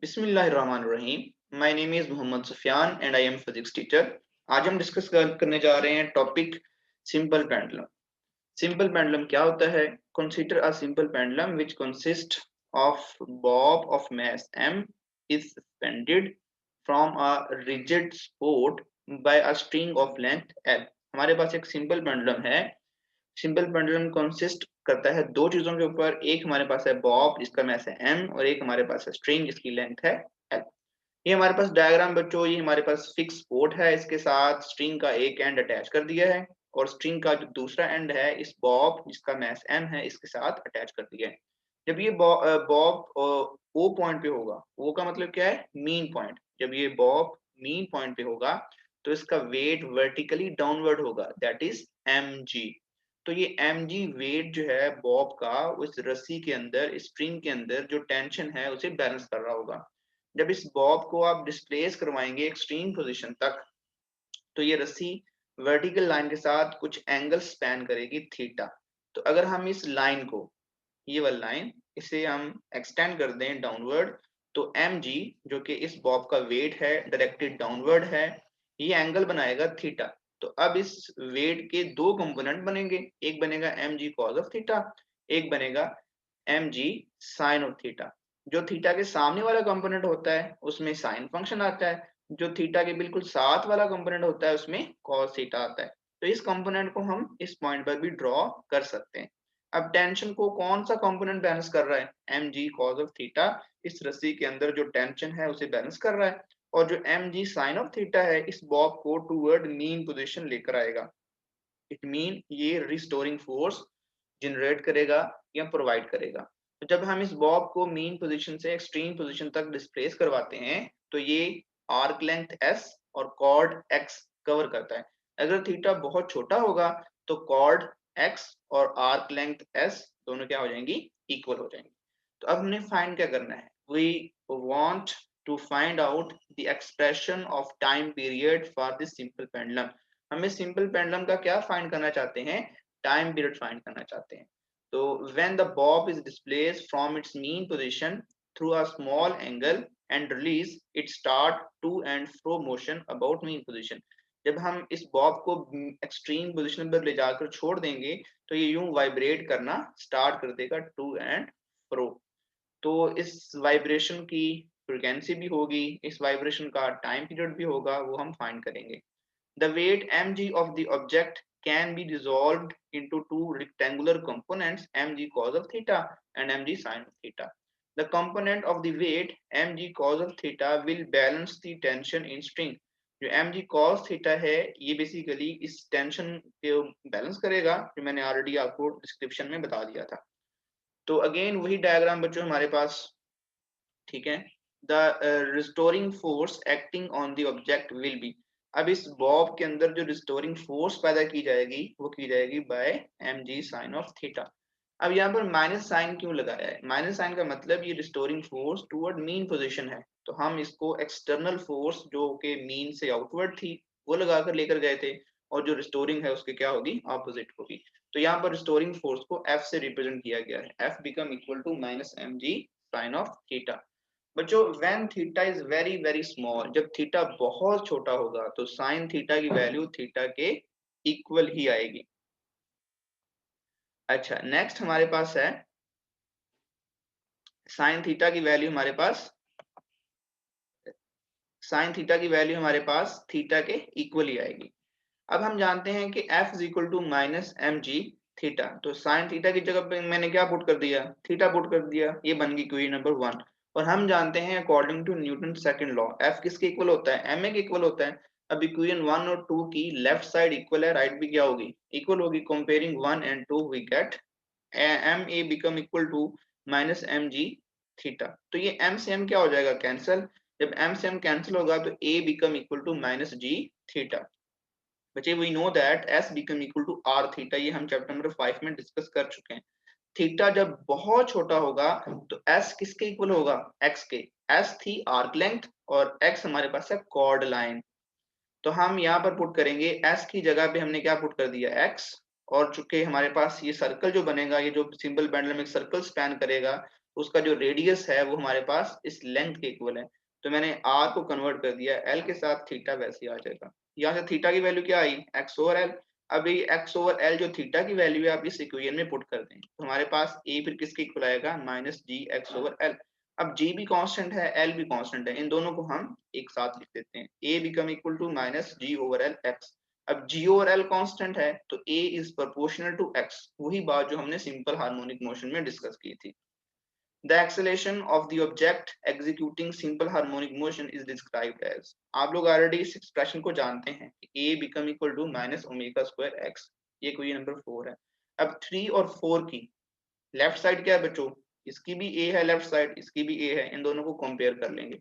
बिस्मिल्लाहिर्रहमानिर्रहीम। My name is Mohammad Sufiyan and I am physics teacher. आज हम डिस्कस करने जा रहे हैं topic simple pendulum. Simple pendulum क्या होता है? Consider a simple pendulum which consist of bob of mass m is suspended from a rigid support by a string of length l। हमारे पास एक सिंपल पेंडुलम है। सिंपल पेंडुलम कंसिस्ट करता है दो चीजों के ऊपर। एक हमारे पास है बॉब जिसका मास है m और एक हमारे पास है स्ट्रिंग जिसकी लेंथ है l। ये हमारे पास डायग्राम बच्चों, ये हमारे पास फिक्स पोर्ट है, इसके साथ स्ट्रिंग का एक एंड अटैच कर दिया है और स्ट्रिंग का जो दूसरा एंड है इस बॉब जिसका मास m है इसके साथ अटैच कर दिया है। जब ये बॉब ओ पॉइंट पे होगा, ओ का मतलब क्या है? Mean point. जब ये बॉब मीन पॉइंट पे होगा तो इसका वेट वर्टिकली डाउनवर्ड होगा, दैट इज mg। तो ये mg वेट जो है बॉब का, उस रस्सी के अंदर, स्ट्रिंग के अंदर जो टेंशन है उसे बैलेंस कर रहा होगा। जब इस बॉब को आप डिस्प्लेस करवाएंगे एक्सट्रीम पोजीशन तक तो ये रस्सी वर्टिकल लाइन के साथ कुछ एंगल स्पैन करेगी थीटा। तो अगर हम इस लाइन को, ये वाली लाइन, इसे हम एक्सटेंड कर दें डाउनवर्ड तो mg जो कि इस बॉब का वेट है डायरेक्टेड डाउनवर्ड है, ये एंगल बनाएगा थीटा। तो अब इस वेट के दो कंपोनेंट बनेंगे, एक बनेगा mg cos ऑफ थीटा, एक बनेगा mg sin ऑफ थीटा। जो थीटा के सामने वाला कंपोनेंट होता है उसमें साइन फंक्शन आता है, जो थीटा के बिल्कुल साथ वाला कंपोनेंट होता है उसमें cos थीटा आता है। तो इस कंपोनेंट को हम इस पॉइंट पर भी ड्रॉ कर सकते हैं। अब टेंशन को कौन सा कंपोनेंट बैलेंस कर रहा है? mg cos ऑफ थीटा इस रस्सी के अंदर जो टेंशन है उसे बैलेंस कर रहा है, और जो mg sin ऑफ थीटा है इस बॉब को टूवर्ड मीन पोजीशन लेकर आएगा। इट मीन ये रिस्टोरिंग फोर्स जनरेट करेगा या प्रोवाइड करेगा। तो जब हम इस बॉब को मीन पोजीशन से एक्सट्रीम पोजीशन तक डिस्प्लेस करवाते हैं तो ये आर्क लेंथ s और कॉर्ड x कवर करता है। अगर थीटा बहुत छोटा होगा तो कॉर्ड x और आर्क लेंथ s दोनों क्या हो जाएंगी? इक्वल हो जाएंगी। तो अब हमने फाइंड क्या करना है? We want to find out the expression of time period for this simple pendulum. हमें सिंपल पेंडुलम का क्या फाइंड करना चाहते हैं? टाइम पीरियड फाइंड करना चाहते हैं। तो when the bob is displaced from its mean position through a small angle and release, it start to and fro motion about mean position। जब हम इस बॉब को एक्सट्रीम पोजीशन पर ले जाकर छोड़ देंगे तो ये यूं वाइब्रेट करना स्टार्ट कर देगा टू एंड फ्रो। तो इस वाइब्रेशन की फ्रीक्वेंसी भी होगी, इस वाइब्रेशन का टाइम पीरियड भी होगा, वो हम फाइंड करेंगे। The weight mg of the object can be dissolved into two rectangular components, mg cos of theta and mg sin of theta। The component of the weight mg cos of theta will balance the tension in string। जो mg cos theta है ये basically इस tension को balance करेगा, जो मैंने already आपको description में बता दिया था। तो अगेन वही डायग्राम बच्चों हमारे पास, ठीक है। The restoring force acting on the object will be. अब इस बॉब के अंदर जो रिस्टोरिंग फोर्स पैदा की जाएगी वो की जाएगी by mg sine of theta. अब यहाँ पर माइनस साइन क्यों लगाया है? माइनस साइन का मतलब ये restoring force toward mean position है, तो हम इसको एक्सटर्नल फोर्स जो कि मीन से आउटवर्ड थी वो लगाकर लेकर गए थे, और जो रिस्टोरिंग है उसके क्या होगी? ऑपोजिट होगी। तो यहाँ पर रिस्टोरिंग फोर्स को F से रिप्रेजेंट किया गया है। F become equal to minus mg sine of theta. बच्चों when theta is very very small, जब थीटा बहुत छोटा होगा तो साइन थीटा की वैल्यू थीटा के इक्वल ही आएगी। अच्छा, नेक्स्ट हमारे पास है साइन थीटा की वैल्यू हमारे पास, साइन थीटा की वैल्यू हमारे पास थीटा के इक्वल ही आएगी। अब हम जानते हैं कि F is equal to minus m g theta, तो साइन थीटा की जगह पे मैंने क्या पुट कर दिया? थीटा पुट कर दिया, ये बन गई इक्वेशन नंबर 1। और हम जानते हैं according to Newton second law F किसके इक्वल होता है? ma के इक्वल होता है। अब इक्वेशन 1 और 2 की लेफ्ट साइड इक्वल है, राइट भी क्या होगी? इक्वल होगी। Comparing 1 and 2 we get ma become equal to minus m g theta. तो ये m से m क्या हो जाएगा? कैंसिल। जब m से m कैंसिल होगा तो a become equal to minus g theta. बच्चे we know that s become equal to r theta, ये हम चैप्टर नंबर 5 में डिस्कस कर चुके हैं। थीटा जब बहुत छोटा होगा तो s किसके इक्वल होगा? x के। s थी आर्क लेंथ और x हमारे पास है कॉर्ड लाइन। तो हम यहाँ पर पुट करेंगे s की जगह पे हमने क्या पुट कर दिया? x। और चूंकि हमारे पास ये सर्कल जो बनेगा, ये जो सिंपल पेंडुलम एक सर्कल स्पैन करेगा, उसका जो रेडियस है वो हमारे पास इस लेंथ के इक्वल है। तो मैंने r को कन्वर्ट कर दिया l के साथ, थीटा वैसे ही आ जाएगा। यहाँ से थीटा की वैल्यू क्या आई, x ओवर l। अभी x ओवर l जो थीटा की वैल्यू है आप इस इक्वेशन में पुट कर दें, तो हमारे पास a फिर किसके इक्वल आएगा, माइनस जी एक्स ओवर l। अब g भी कांस्टेंट है, l भी कांस्टेंट है, इन दोनों को हम एक साथ लिख देते हैं, a become equal to minus g over l x। अब g ओवर l कांस्टेंट है तो a is proportional to x, वही बात जो हमने सिंपल हार्मोनिक मोशन में डिस्कस की थी। The acceleration of the object executing simple harmonic motion is described as, आप लोग ऑलरेडी इस एक्सप्रेशन को जानते हैं, a become equal to minus omega square x। ये क्वेश्चन नंबर 4 है। अब 3 और 4 की लेफ्ट साइड क्या है बच्चों, इसकी भी a है लेफ्ट साइड, इसकी भी a है, इन दोनों को कंपेयर कर लेंगे।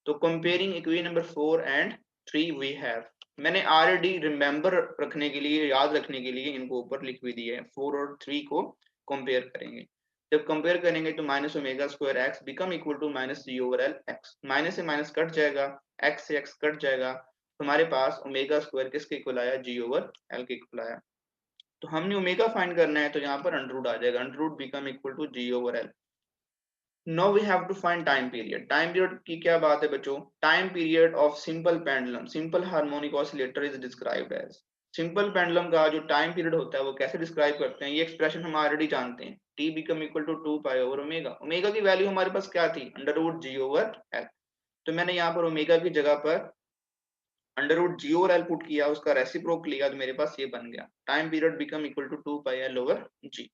तो comparing equation number 4 and 3 we have, मैंने ऑलरेडी रिमेंबर रखने के लिए, याद रखने के लिए इनको ऊपर लिख भी दिए हैं। 4 और 3 को कंपेयर करेंगे, जब कंपेयर करेंगे तो minus omega square x become equal to minus g over l x. Minus से माइनस कट जाएगा, एक्स से एक्स कट जाएगा, तो हमारे पास ओमेगा स्क्वायर किसके इक्वल आया, जी ओवर एल के इक्वल आया। तो हमने ओमेगा फाइंड करना है, तो यहाँ पर अंडर रूट आ जाएगा, under root become equal to g over l. Now we have to find time period. Time period की क्या बात है बच्चों, time period of simple pendulum simple harmonic oscillator is described as, simple pendulum का जो time period होता है वो कैसे डिस्क्राइब करते हैं, ये एक्सप्रेशन हम ऑलरेडी जानते हैं, t become equal to 2 pi over omega. Omega की वैल्यू हमारे पास क्या थी, under root g over l. तो मैंने यहाँ पर ओमेगा की जगह पर under root g over l put किया, उसका रेसिप्रोक लिया, तो मेरे पास ये बन गया, time period become equal to 2 pi L over g.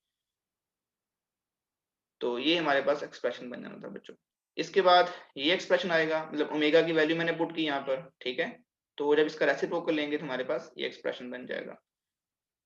तो ये हमारे पास एक्सप्रेशन बन जाना था बच्चों। इसके बाद ये एक्सप्रेशन आएगा, मतलब ओमेगा की वैल्यू मैंने पुट की यहाँ पर, ठीक है। तो जब इसका रेसिप्रोकल लेंगे तो हमारे पास ये एक्सप्रेशन बन जाएगा।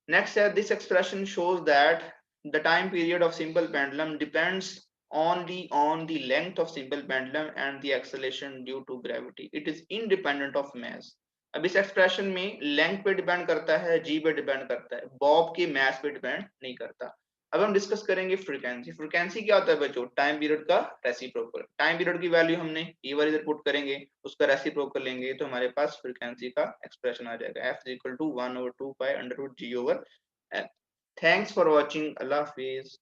नेक्स्ट है, this expression shows that the time period of simple pendulum depends only on the length of simple pendulum and the acceleration due to gravity. It is independent of mass. अब इस expression में length पे depend करता है, जी पे depend करता है, Bob के मास पे डिपेंड नहीं करता। अब हम डिस्कस करेंगे फ्रीक्वेंसी। फ्रीक्वेंसी क्या होता है बच्चों, टाइम पीरियड का रेसिप्रोकल। टाइम पीरियड की वैल्यू हमने ये वाली इधर पुट करेंगे, उसका रेसिप्रोकल लेंगे, तो हमारे पास फ्रीक्वेंसी का एक्सप्रेशन आ जाएगा, f equal to 1/2 pi under root g over l. Thanks for watching, अल्लाह हाफिज।